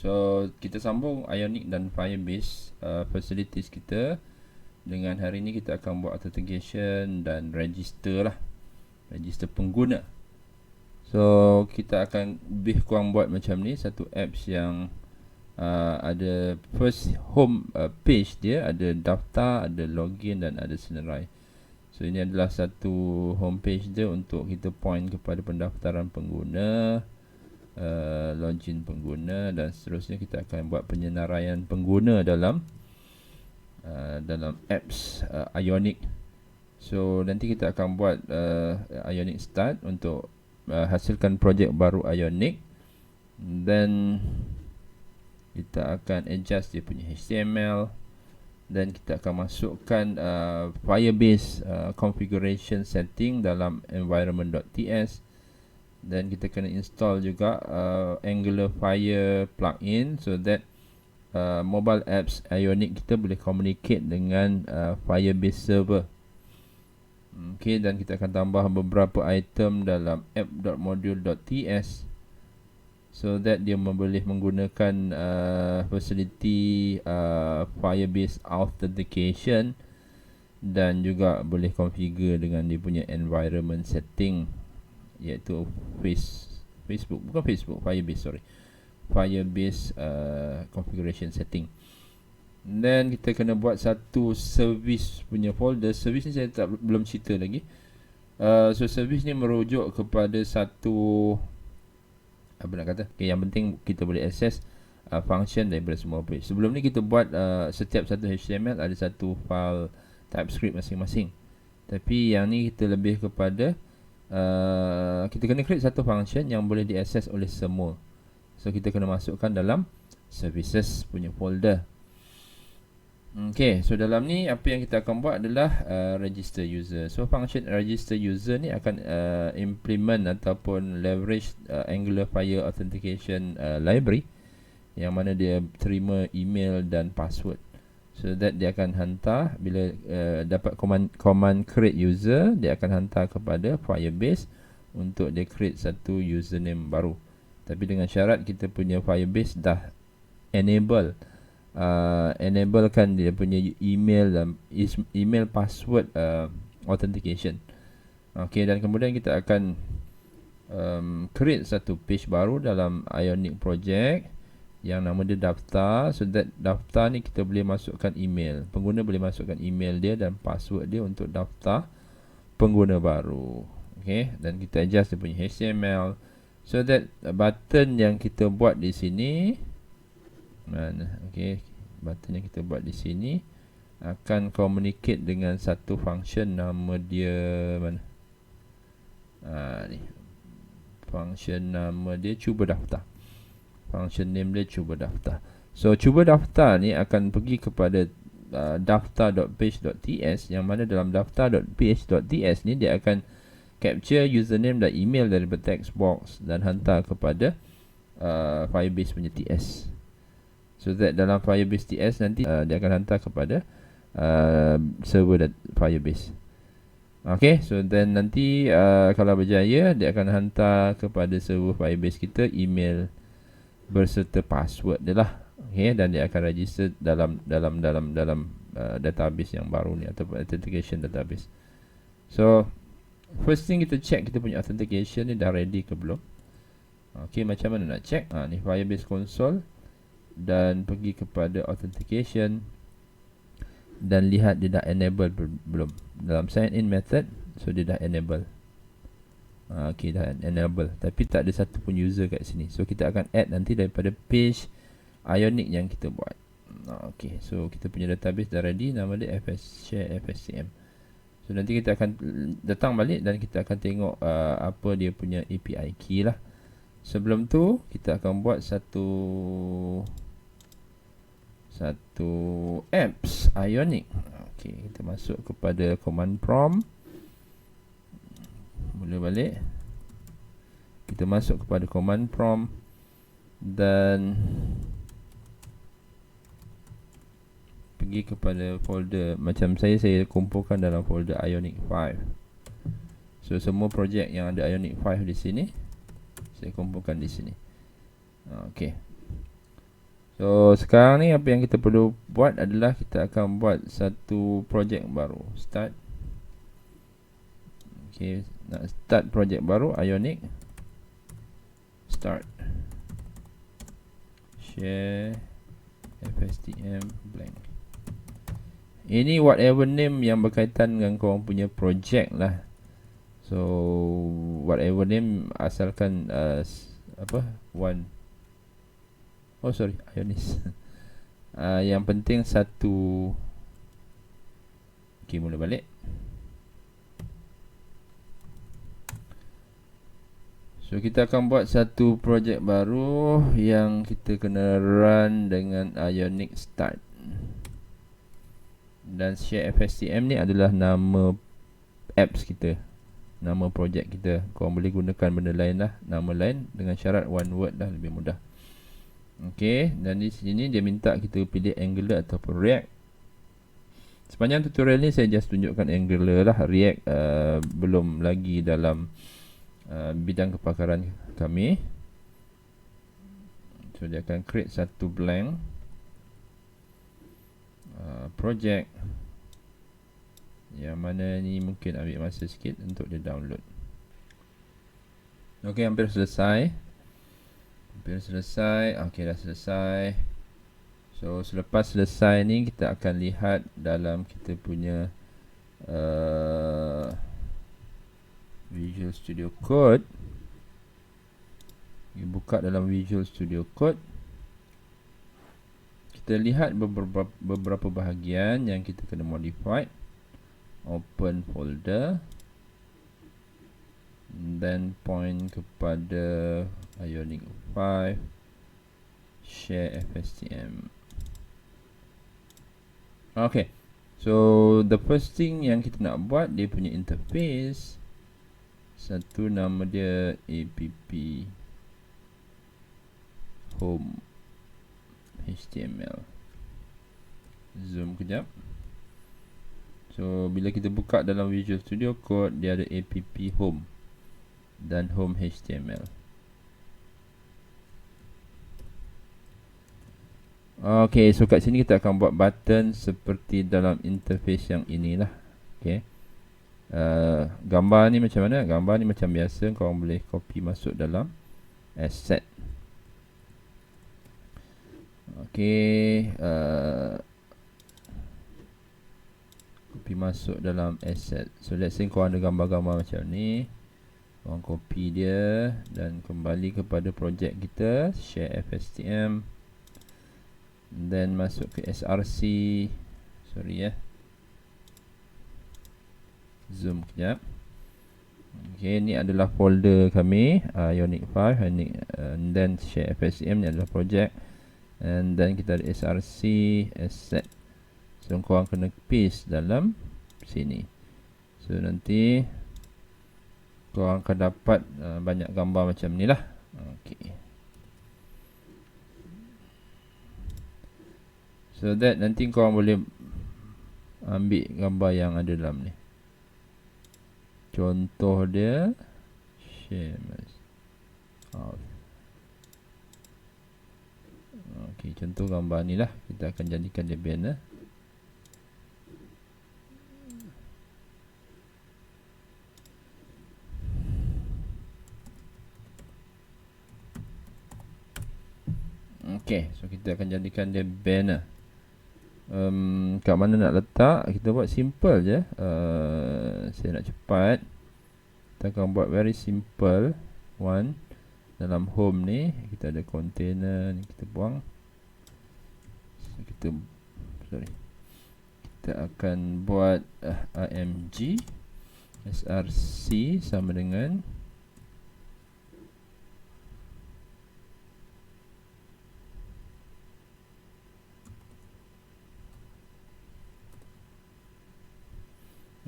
So kita sambung Ionic dan Firebase facilities kita. Dengan hari ini kita akan buat authentication dan register lah, register pengguna. So kita akan lebih kurang buat macam ni, satu apps yang ada first home page dia, ada daftar, ada login dan ada senarai. So ini adalah satu home page dia untuk kita point kepada pendaftaran pengguna, login pengguna dan seterusnya. Kita akan buat penyenaraian pengguna dalam apps Ionic. So nanti kita akan buat Ionic start untuk hasilkan projek baru Ionic. Then kita akan adjust dia punya HTML, dan kita akan masukkan Firebase configuration setting dalam environment.ts, dan kita kena install juga Angular Fire plugin so that mobile apps Ionic kita boleh communicate dengan Firebase server. Okay, dan kita akan tambah beberapa item dalam app.module.ts so that dia boleh menggunakan facility Firebase authentication, dan juga boleh configure dengan dia punya environment setting, iaitu Firebase configuration setting. Dan kita kena buat satu service punya folder. Service ni saya belum cerita lagi. So service ni merujuk kepada satu, apa nak kata, okay, yang penting kita boleh access function daripada semua page. Sebelum ni kita buat setiap satu HTML ada satu file TypeScript masing-masing. Tapi yang ni kita lebih kepada kita kena create satu function yang boleh diakses oleh semua. So kita kena masukkan dalam services punya folder. Okay, so dalam ni apa yang kita akan buat adalah register user. So function register user ni akan implement ataupun leverage Angular Fire authentication library, yang mana dia terima email dan password. So that dia akan hantar bila dapat command create user, dia akan hantar kepada Firebase untuk dia create satu username baru. Tapi dengan syarat kita punya Firebase dah enablekan dia punya email dan email password authentication. Okay, dan kemudian kita akan create satu page baru dalam Ionic project yang nama dia daftar. So that daftar ni kita boleh masukkan email, pengguna boleh masukkan email dia dan password dia untuk daftar pengguna baru. Okay, dan kita adjust dia punya HTML so that button yang kita buat di sini, mana? Okay, button yang kita buat di sini akan communicate dengan satu function, nama dia mana? Ni function nama dia cuba daftar. Function name dia cuba daftar. So cuba daftar ni akan pergi kepada daftar.page.ts, yang mana dalam daftar.page.ts ni dia akan capture username dan email daripada text box dan hantar kepada Firebase punya TS. So that dalam Firebase TS nanti dia akan hantar kepada server Firebase. Okay, so then nanti kalau berjaya dia akan hantar kepada server Firebase kita email berserta password dia lah. Okay, dan dia akan register dalam database yang baru ni, atau authentication database. So first thing kita check kita punya authentication ni dah ready ke belum. Okay, macam mana nak check? Ni Firebase console, dan pergi kepada authentication dan lihat dia dah enable belum dalam sign in method. So dia dah enable. Okay, dah enable, tapi tak ada satu pun user kat sini. So kita akan add nanti daripada page Ionic yang kita buat. Okay, so kita punya database dah ready, nama dia share fscm. So nanti kita akan datang balik dan kita akan tengok apa dia punya API key lah. Sebelum tu kita akan buat satu apps Ionic. Okay, kita masuk kepada command prompt. Mula balik. Kita masuk kepada command prompt dan pergi kepada folder. Macam saya kumpulkan dalam folder Ionic 5. So semua projek yang ada Ionic 5 di sini saya kumpulkan di sini. Okay. So sekarang ni apa yang kita perlu buat adalah kita akan buat satu projek baru. Start. Okay, nak start projek baru Ionic. Start. Share FSTM blank. Ini whatever name yang berkaitan dengan korang punya projek lah. So whatever name asalkan apa one. Oh sorry, Ionis. Yang penting satu. Okay, mula balik. So kita akan buat satu projek baru yang kita kena run dengan Ionic Start. Dan Share FSTM ni adalah nama apps kita, nama projek kita. Korang boleh gunakan benda lain lah, nama lain, dengan syarat one word lah, lebih mudah. Okay, dan di sini dia minta kita pilih Angular ataupun React. Sepanjang tutorial ni saya just tunjukkan Angular lah. React belum lagi dalam bidang kepakaran kami. So dia akan create satu blank project, yang mana ni mungkin ambil masa sikit untuk dia download. Ok, hampir selesai. Ok, dah selesai. So selepas selesai ni kita akan lihat dalam kita punya Visual Studio Code. Kita buka dalam Visual Studio Code. Kita lihat beberapa bahagian yang kita kena modify. Open folder, then point kepada Ionic 5, share FSTM. Okay, so the first thing yang kita nak buat, dia punya interface. Satu nama dia app home HTML. Zoom kejap. So bila kita buka dalam Visual Studio Code, dia ada app home dan home HTML. Okay, so kat sini kita akan buat button seperti dalam interface yang inilah. Okay, gambar ni macam mana? Gambar ni macam biasa, korang boleh copy masuk dalam asset. Okay, copy masuk dalam asset. So let's say korang ada gambar-gambar macam ni, korang copy dia dan kembali kepada projek kita, share FSTM, then masuk ke SRC. Sorry ya, zoom kejap. Okay, ni adalah folder kami, Ionic 5, and then share FSTM ni adalah projek, and then kita ada SRC asset. So korang kena paste dalam sini. So nanti korang akan dapat banyak gambar macam ni lah. Okay, so that nanti korang boleh ambil gambar yang ada dalam ni. Contoh dia share out. Okay, contoh gambar ni lah. Kita akan jadikan dia banner. Okay, so kita akan jadikan dia banner. Kat mana nak letak, kita buat simple je. Saya nak cepat, kita akan buat very simple one. Dalam home ni kita ada container ni, kita buang. So, kita akan buat img src sama dengan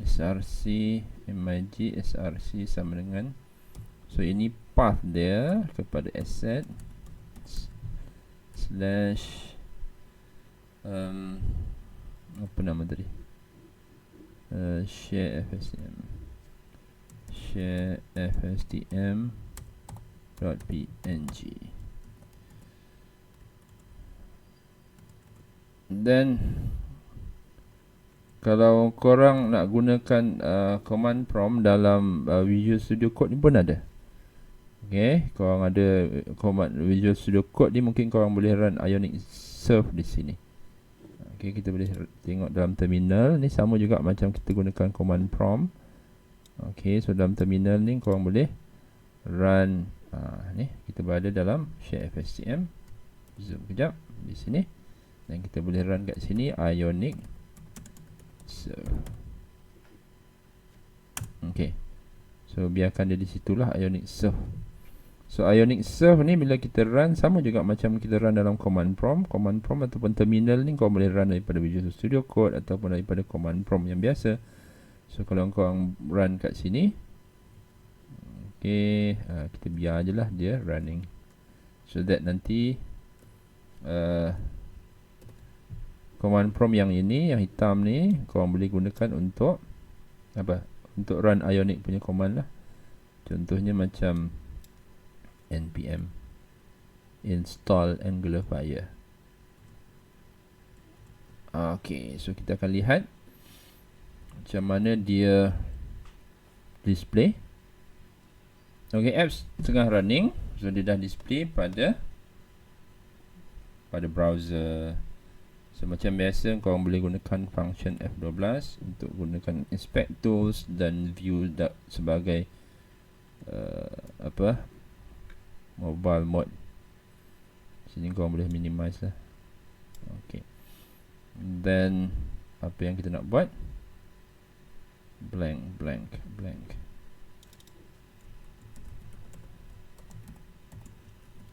src mig src sama dengan, so ini path dia kepada asset slash apa nama tadi, share fstm.png. Then kalau korang nak gunakan command prompt dalam Visual Studio Code ni pun ada. Okay, korang ada command Visual Studio Code ni, mungkin korang boleh run Ionic Serve di sini. Okay, kita boleh tengok dalam terminal ni sama juga macam kita gunakan command prompt. Okay, so dalam terminal ni korang boleh run ni, kita berada dalam share FSTM. Zoom kejap di sini, dan kita boleh run kat sini Ionic Serve. Okay, so biarkan dia di situlah Ionic Serve. So Ionic Serve ni bila kita run sama juga macam kita run dalam command prompt. Command prompt ataupun terminal ni kau boleh run daripada Visual Studio Code ataupun daripada command prompt yang biasa. So kalau kau run kat sini, okay, kita biar je lah dia running, so that nanti command prompt yang ini, yang hitam ni, kau boleh gunakan untuk apa? Untuk run Ionic punya command lah. Contohnya macam npm install AngularFire. Okay, so kita akan lihat macam mana dia display. Okay, apps tengah running, so dia dah display pada browser. So macam biasa korang boleh gunakan function F12 untuk gunakan inspect tools dan view sebagai mobile mode. Sini korang boleh minimize lah. Okay, then apa yang kita nak buat? Blank.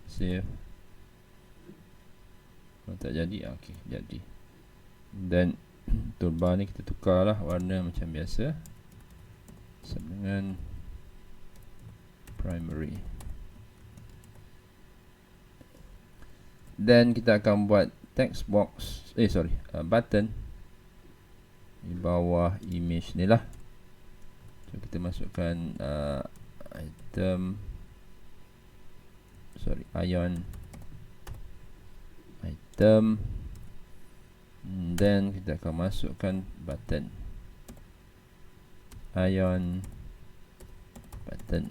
Save. Kalau tak jadi, okay, jadi. Dan toolbar ni kita tukar lah warna macam biasa, sama dengan primary. Dan kita akan buat text box, button di bawah image ni lah. So kita masukkan ion item, then kita akan masukkan button, ion button.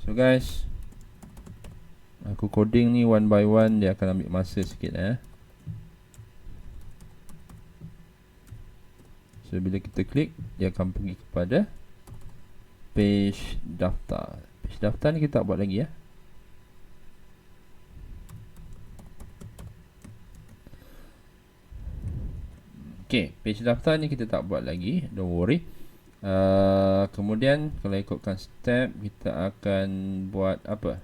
So guys, aku coding ni one by one, dia akan ambil masa sikit So bila kita klik, dia akan pergi kepada page daftar. Page daftar ni kita tak buat lagi Okay, page daftar ni kita tak buat lagi, don't worry. Kemudian kalau ikutkan step, kita akan buat apa?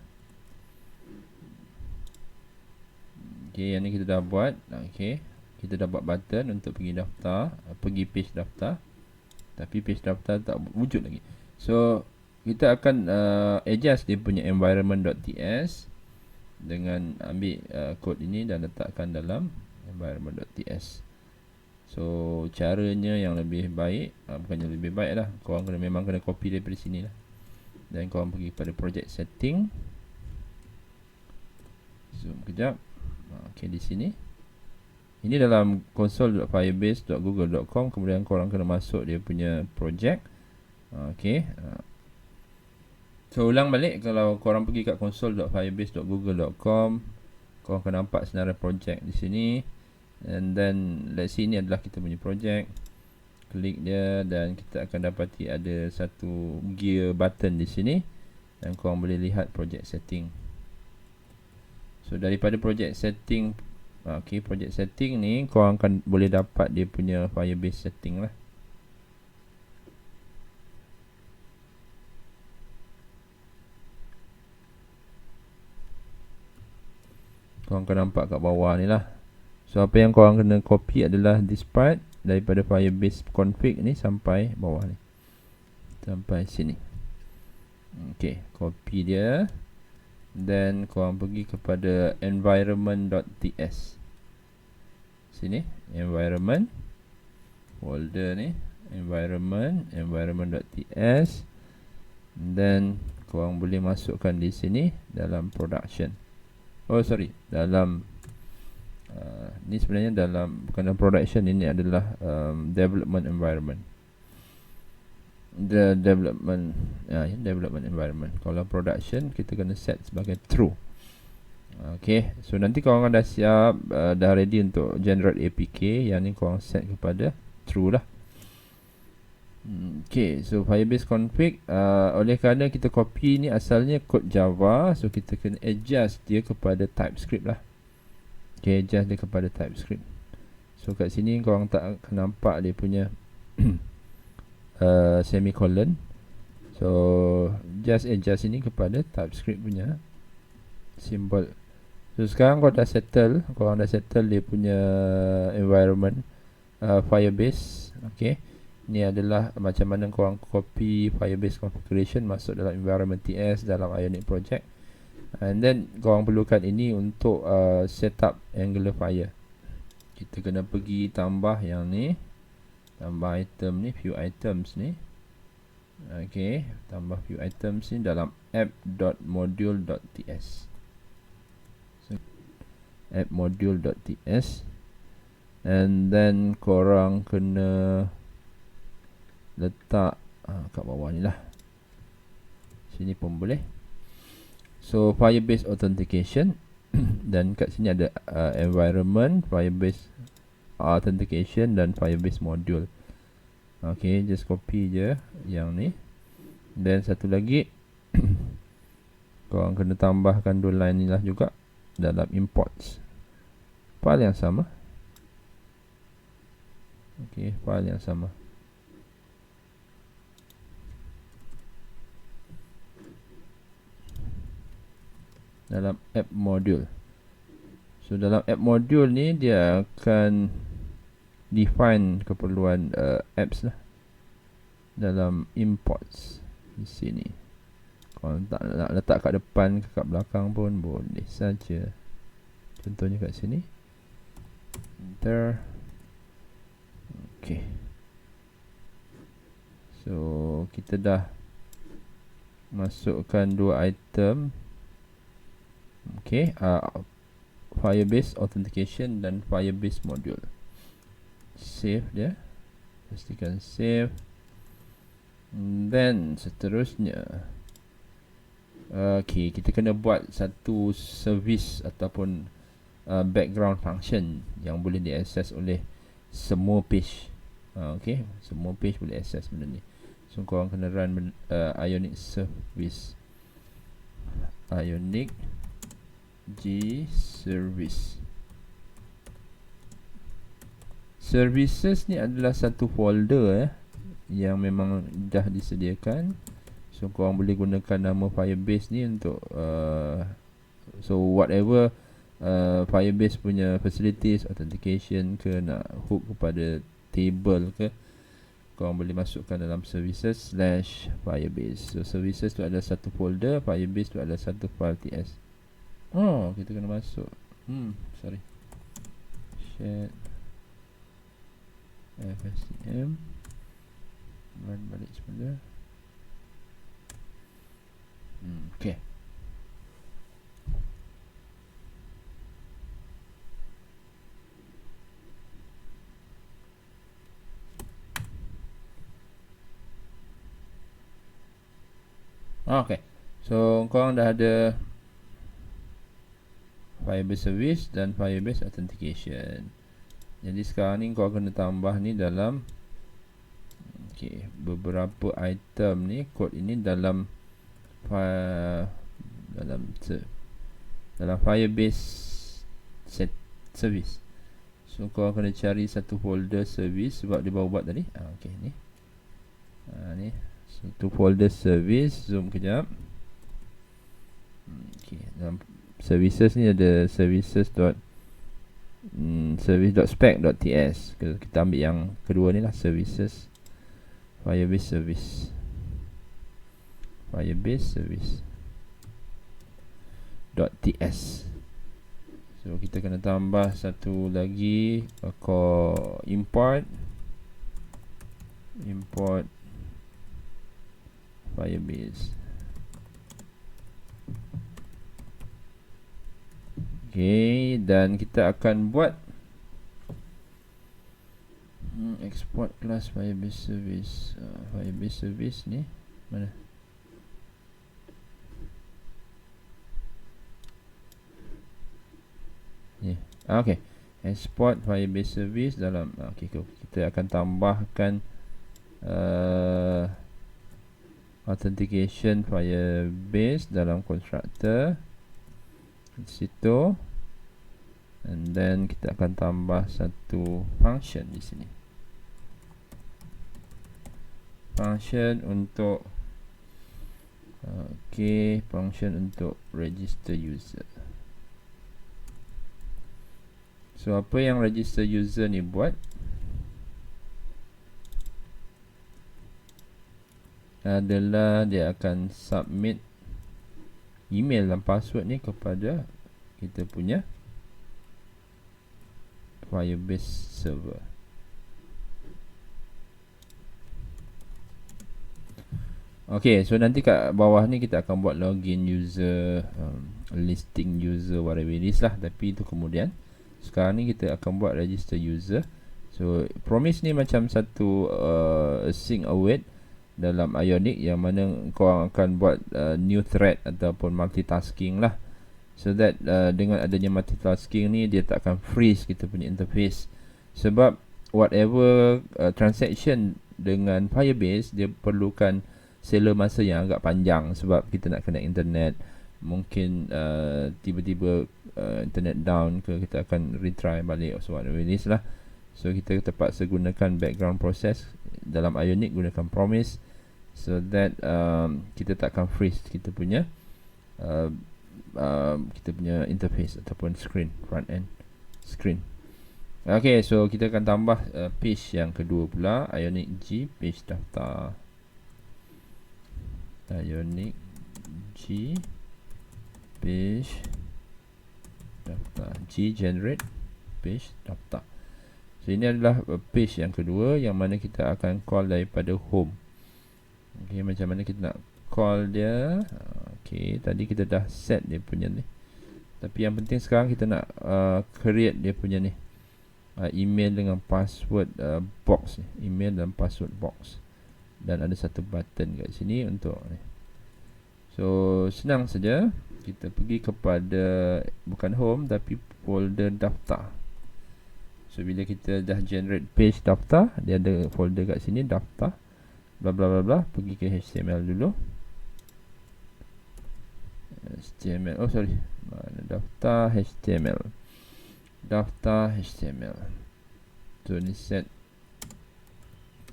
Okay, yang ni kita dah buat. Okay, kita dah buat button untuk pergi daftar, pergi page daftar, tapi page daftar tak wujud lagi. So kita akan adjust dia punya environment.ts dengan ambil kod ini dan letakkan dalam environment.ts. So caranya yang lebih baik, bukannya lebih baik lah, korang memang kena copy daripada sini lah. Dan korang pergi pada project setting, zoom kejap. Okay, di sini ini dalam console.firebase.google.com. Kemudian korang kena masuk dia punya project. Okay, so ulang balik. Kalau korang pergi kat console.firebase.google.com, korang akan nampak senarai project di sini. And then let's see, ini adalah kita punya project. Klik dia dan kita akan dapati ada satu gear button di sini, dan korang boleh lihat project setting. So daripada project setting, okay, project setting ni korang akan boleh dapat dia punya Firebase setting lah. Korang akan nampak kat bawah ni lah. So apa yang korang kena copy adalah this part daripada Firebase config ni sampai bawah ni, sampai sini. Okay, copy dia. Then korang pergi kepada environment.ts. Sini, environment, folder ni, environment.ts. Then korang boleh masukkan di sini dalam production. Oh sorry, dalam ni sebenarnya dalam, bukan dalam production, ini adalah development environment. The development development environment. Kalau production kita kena set sebagai true. Okay, so nanti korang dah siap, dah ready untuk generate APK. Yang ni korang set kepada true lah. Okay, so Firebase config, oleh kerana kita copy ni asalnya kod Java, so kita kena adjust dia kepada TypeScript lah. Okay, adjust dia kepada TypeScript. So kat sini korang tak akan nampak dia punya semicolon. So just adjust ini kepada TypeScript punya symbol. So sekarang korang dah settle dia punya environment Firebase. Okay, ini adalah macam mana korang copy Firebase configuration masuk dalam environment TS dalam Ionic project. And then korang perlukan ini untuk setup Angular Fire. Kita kena pergi tambah yang ni, tambah item ni, few items ni. Okay, tambah few items ni dalam app.module.ts. So, app.module.ts. And then korang kena letak kat bawah ni lah. Sini pun boleh. So Firebase authentication dan kat sini ada environment, Firebase authentication dan Firebase module. Okay, just copy je yang ni. Dan satu lagi korang kena tambahkan dua line ni lah juga dalam imports. File yang sama. Okay, file yang sama. Dalam app module. So dalam app module ni dia akan define keperluan apps lah dalam imports di sini. Kalau tak nak letak kat depan ke kat belakang pun boleh saja. Contohnya kat sini. Enter. Okay. So kita dah masukkan dua item. Okay, Firebase authentication dan Firebase module. Save dia. Pastikan save. Then seterusnya, okay, kita kena buat satu service ataupun background function yang boleh diakses oleh semua page. Okay, semua page boleh akses benda ni. So korang kena run Ionic service, Ionic G service. Services ni adalah satu folder yang memang dah disediakan. So korang boleh gunakan nama Firebase ni untuk so whatever Firebase punya facilities, authentication ke, nak hook kepada table ke, korang boleh masukkan dalam services /Firebase. So services tu adalah satu folder, Firebase tu adalah satu file TS. Oh, kita kena masuk. Sorry. Share FSCM. Run balik semula. Okay. Okay. So korang dah ada Firebase service dan Firebase authentication. Jadi sekarang ni kau kena tambah ni dalam beberapa item ni, kod ini dalam Firebase set service. So kau kena cari satu folder service sebab dia baru buat tadi. Okay, ni. Ni satu folder service. Zoom kejap. Okay, dalam services ni ada service.spec.ts. Kita ambil yang kedua ni lah, services Firebase service. Firebase service.ts. So kita kena tambah satu lagi, import Firebase Okay, dan kita akan buat export class Firebase service. Firebase service ni mana? Ni. Okay, export Firebase service dalam okay, kita akan tambahkan authentication Firebase dalam constructor di situ, and then kita akan tambah satu function di sini, function untuk function untuk register user. So apa yang register user ni buat adalah dia akan submit email dan password ni kepada kita punya Firebase server. Okay, so nanti kat bawah ni kita akan buat login user, listing user, whatever it is lah, tapi itu kemudian. Sekarang ni kita akan buat register user. So promise ni macam satu async await dalam Ionic, yang mana kau akan buat new thread ataupun multitasking lah, so that dengan adanya multitasking ni dia tak akan freeze kita punya interface. Sebab whatever transaction dengan Firebase, dia perlukan seller masa yang agak panjang, sebab kita nak connect internet, mungkin tiba-tiba internet down ke, kita akan retry balik atau whatever it is lah. So kita terpaksa gunakan background process dalam Ionic, gunakan promise, so that kita tak akan freeze kita punya interface ataupun screen, front end screen. Okay, so kita akan tambah page yang kedua pula, Ionic G page daftar, Ionic G page daftar, G generate page daftar. So ini adalah page yang kedua, yang mana kita akan call daripada home. Okay, macam mana kita nak call dia? Okay, tadi kita dah set dia punya ni, tapi yang penting sekarang kita nak create dia punya ni, email dengan password box ni, email dan password box, dan ada satu button kat sini untuk ni. So senang saja, kita pergi kepada bukan home tapi folder daftar. So bila kita dah generate page daftar, dia ada folder kat sini, daftar bla bla bla bla. Pergi ke HTML dulu, HTML, oh sorry, daftar HTML, daftar HTML. So ni set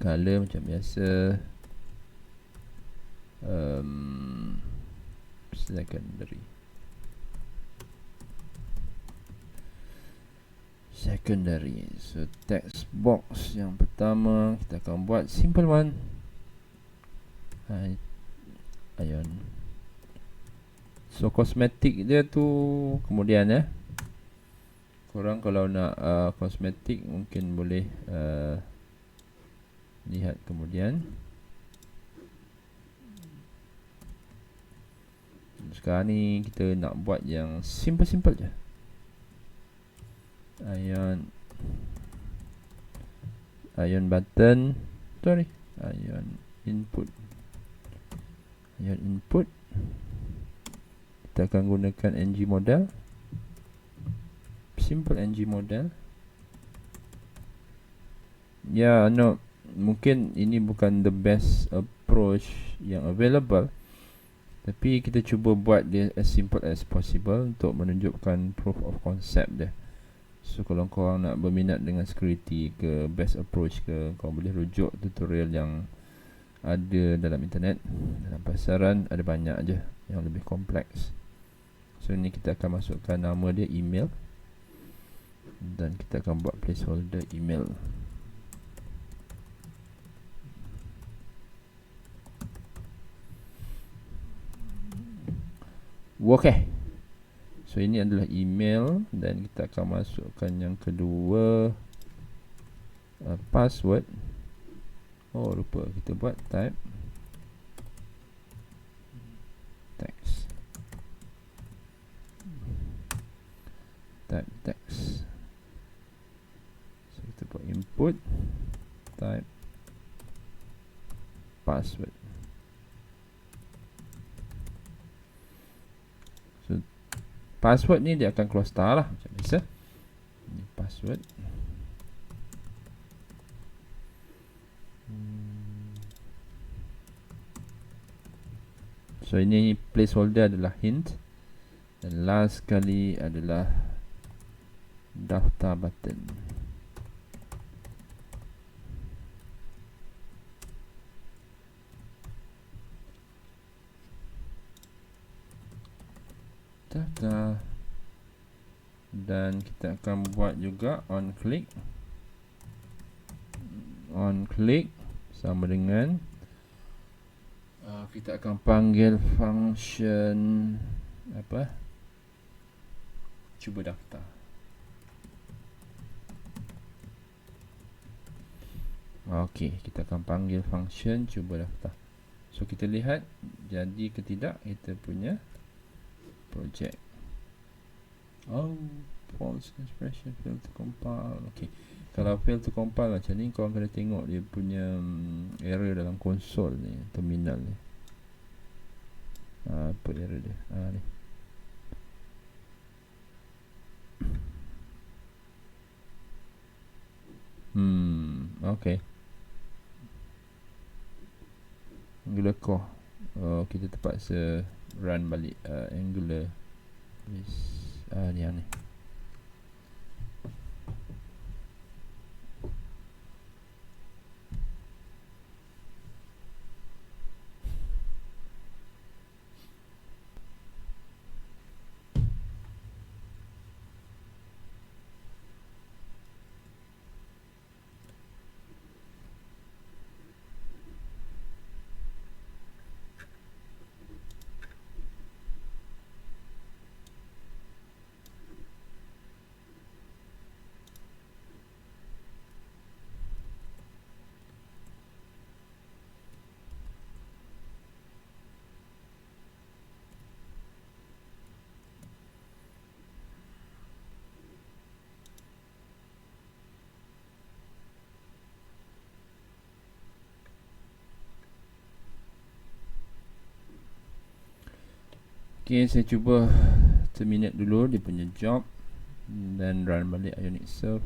color macam biasa, secondary. So text box yang pertama kita akan buat simple one, Ion. So kosmetik dia tu kemudian korang kalau nak kosmetik mungkin boleh lihat kemudian. Sekarang ni kita nak buat yang simple-simple je. Ion button, sorry, Ion input. Ion input, kita akan gunakan ng model, simple ng model. Ya, no, mungkin ini bukan the best approach yang available, tapi kita cuba buat dia as simple as possible untuk menunjukkan proof of concept dia. So kalau korang nak berminat dengan security ke, best approach ke, korang boleh rujuk tutorial yang ada dalam internet. Dalam pasaran ada banyak je yang lebih kompleks. So ni kita akan masukkan nama dia email, dan kita akan buat placeholder email. Okay, so ini adalah email, dan kita akan masukkan yang kedua, password. Oh lupa, kita buat type text. input, type password. So password ni dia akan keluar star lah macam biasa. Ini password. So ini placeholder adalah hint, dan last kali adalah daftar button. Daftar. Dan kita akan buat juga on click. On click sama dengan kita akan panggil function apa? Cuba daftar. Okey, kita akan panggil function cuba daftar. So kita lihat jadi ke tidak kita punya project. Oh, false expression fail to compile. Okey. Kalau fail to compile macam ni, korang kena tengok dia punya error dalam konsol ni, terminal ni. Apa error dia? Ni. Okay. Angular core. Kita terpaksa run balik Angular. Ni yang ni. Okay, saya cuba terminate dulu dia punya job dan run balik Ionic Serve.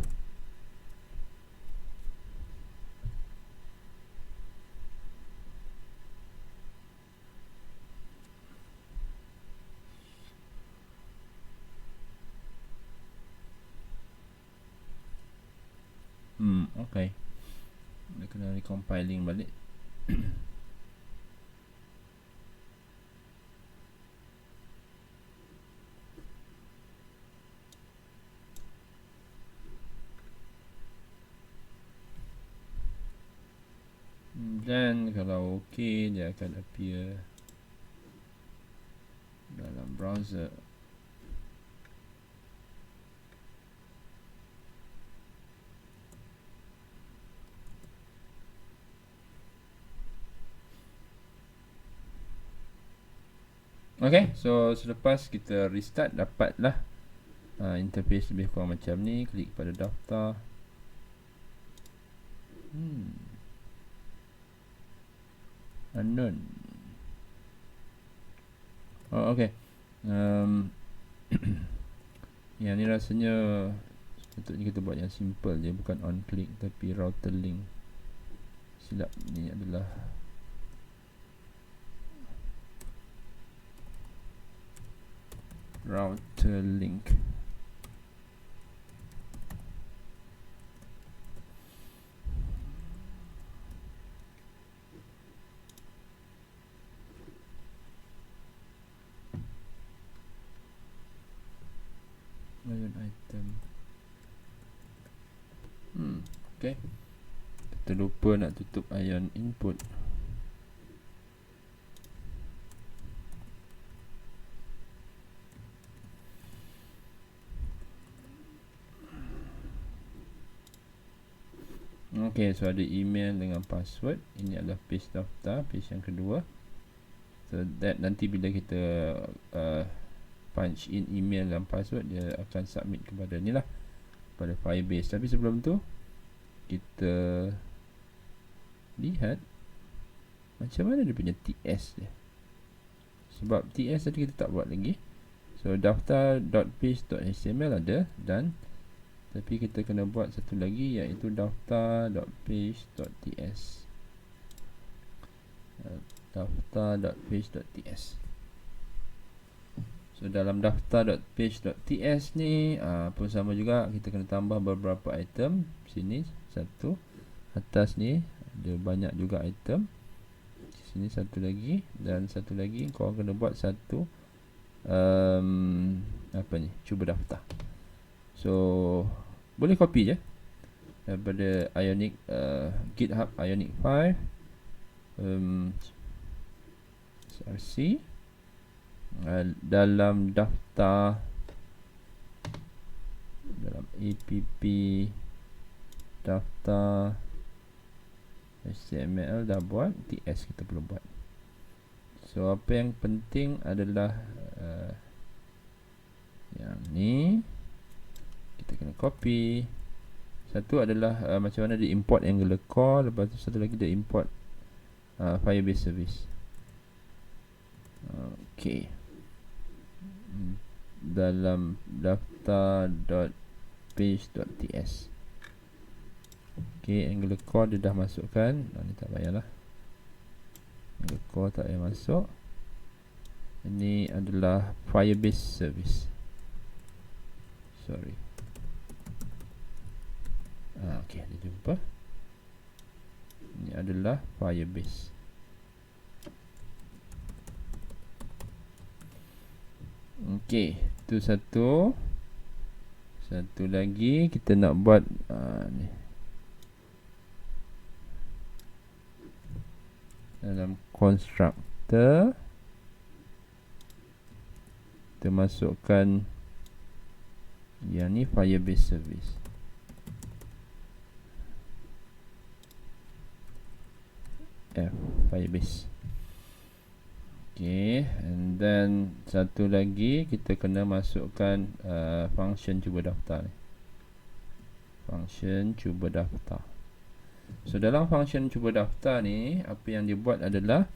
Okay. Dia kena recompiling balik. Dan kalau okey dia akan appear dalam browser. Okay, so selepas kita restart dapatlah interface lebih kurang macam ni. Klik pada daftar. Unknown. Okay. Yang ni rasanya sepatutnya kita buat yang simple je, bukan on click tapi router link. Silap ni adalah router link. Ion item. Okay. Kita lupa nak tutup ion input. Okay, so ada email dengan password. Ini adalah page daftar, page yang kedua. So that nanti bila kita punch in email dan password, dia akan submit kepada ni lah, pada Firebase. Tapi sebelum tu kita lihat macam mana dia punya TS dia. Sebab TS tadi kita tak buat lagi. So daftar.page.html ada dan tapi kita kena buat satu lagi, iaitu daftar.page.ts. Daftar.page.ts. So dalam daftar.page.ts ni pun sama juga, kita kena tambah beberapa item. Sini satu, atas ni ada banyak juga item. Sini satu lagi, dan satu lagi korang kena buat satu apa ni, cuba daftar. So boleh copy je daripada Ionic, GitHub Ionic 5, CRC, dalam daftar, dalam app daftar HTML dah buat, TS kita perlu buat. So apa yang penting adalah yang ni kita kena copy. Satu adalah macam mana dia import Angular core, lepas tu satu lagi dia import Firebase service. Okay, dalam daftar.page.ts. Okay, Angular core dia dah masukkan. Ni tak payahlah, Angular core tak payah masuk. Ini adalah Firebase service. Sorry. Okay, dia jumpa. Ini adalah Firebase. Okay, itu satu. Satu lagi kita nak buat ni. Dalam constructor kita masukkan yang ni, Firebase service. Firebase. Okay, and then satu lagi kita kena masukkan function cuba daftar ni. Function cuba daftar. So dalam function cuba daftar ni, apa yang dia buat adalah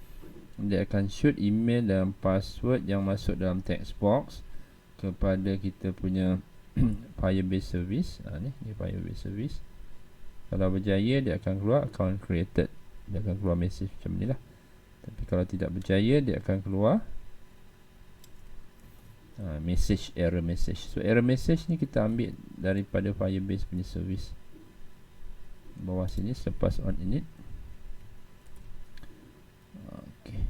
dia akan shoot email dan password yang masuk dalam text box kepada kita punya Firebase service. Ni Firebase service. Kalau berjaya, dia akan keluar account created. Dia akan keluar message macam ni lah. Tapi kalau tidak berjaya, dia akan keluar message, error message. So error message ni kita ambil daripada Firebase punya service. Bawah sini selepas on init. Okay.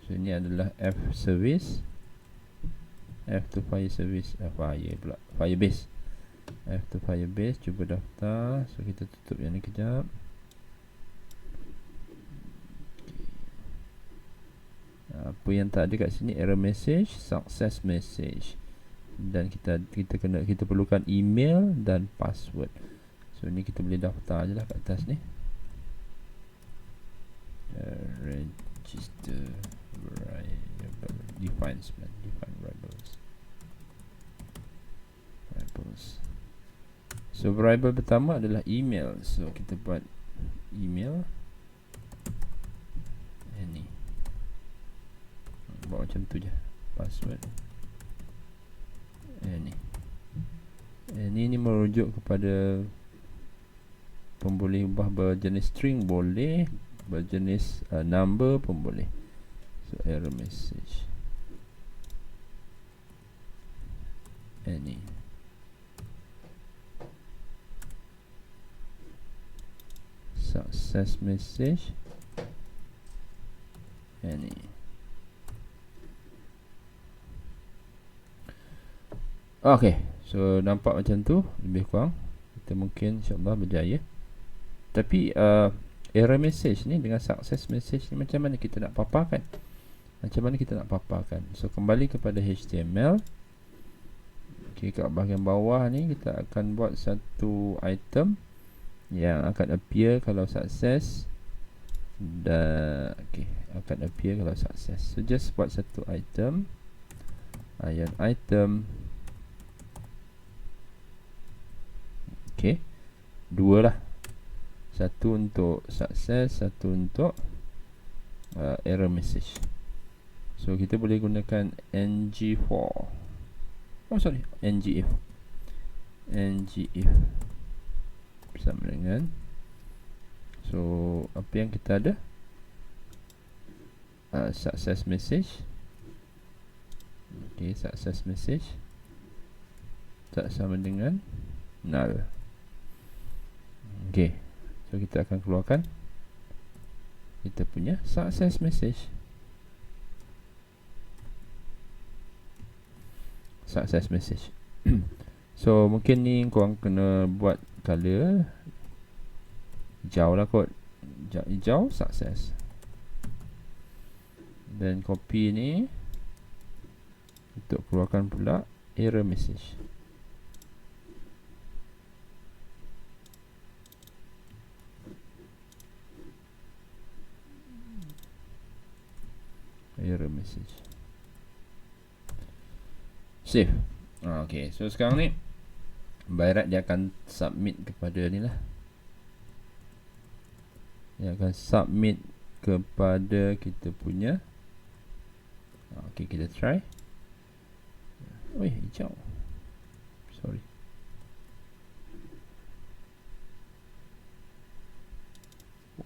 So ini adalah F service. F to Fire service, Firebase. F to Firebase, cuba daftar. So kita tutup yang ni kejap. Apa yang tak ada kat sini, error message, success message, dan kita perlukan email dan password. So ni kita boleh daftar je lah kat atas ni. Register variable, define variables. So variable pertama adalah email. So kita buat email. Ni buat macam tu je, password. Ni merujuk kepada boleh ubah berjenis string, boleh berjenis number pun boleh. So error message. Ni success message. Ni okay, so nampak macam tu lebih kurang. Kita mungkin insyaAllah berjaya. Tapi error message ni dengan success message ni macam mana kita nak paparkan? So kembali kepada HTML. Okay, kat bahagian bawah ni kita akan buat satu item yang akan appear kalau success, dan akan appear kalau success. So just buat satu item, item. Okay, dua lah. Satu untuk success, satu untuk error message. So kita boleh gunakan ngif. ngif sama dengan, so apa yang kita ada, success message. Okay, success message tak sama dengan null. Okay, so kita akan keluarkan kita punya success message. So mungkin ni korang kena buat color hijau lah kot, hijau success, dan copy ni untuk keluarkan pula error message. Save. Okay, so sekarang ni Bairat dia akan submit kepada ni lah. Dia akan submit kepada kita punya. Okay, kita try. Hijau. Sorry.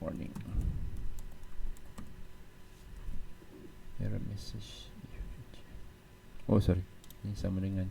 Warning. Error message. Oh sorry, ini sama dengan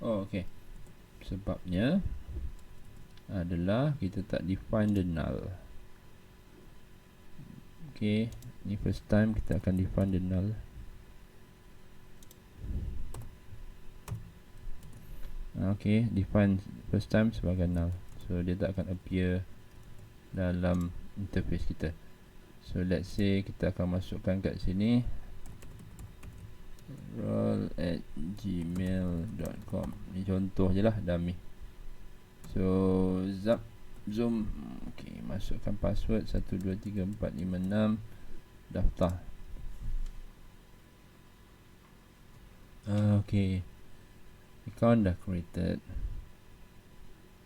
okay. Sebabnya adalah kita tak define the null. Okay, ni first time kita akan define the null. Okay, define first time sebagai null, so dia tak akan appear dalam interface kita. So let's say kita akan masukkan kat sini roll@gmail.com. Ni contoh je lah, dummy. So zoom. Okay, masukkan password 123456 daftar. Okay, account dah created.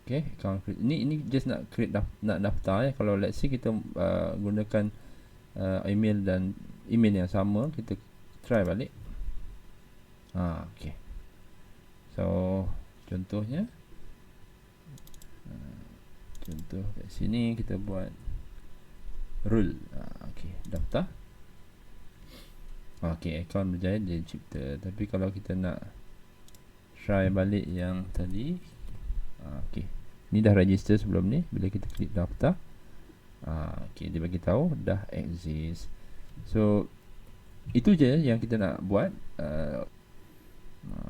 Okay, account create. Ini just nak create nak daftar ya. Kalau let's say kita gunakan email yang sama, kita try balik. Okay. So contohnya, contoh kat sini kita buat rule. Okay, daftar. Okay, account berjaya dia cipta. Tapi kalau kita nak try balik yang tadi, okay, ni dah register sebelum ni. Bila kita klik daftar, okay, dia bagi tahu dah exist. So itu je yang kita nak buat.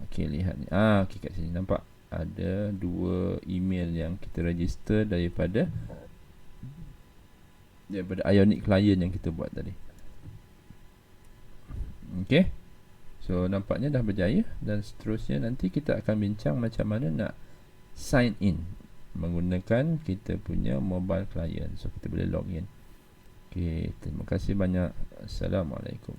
Okay, lihat ni. Okay, kat sini nampak ada dua email yang kita register daripada Ionic client yang kita buat tadi. Okay, so nampaknya dah berjaya. Dan seterusnya nanti kita akan bincang macam mana nak sign in menggunakan kita punya mobile client. So kita boleh log in. Okay, terima kasih banyak. Assalamualaikum.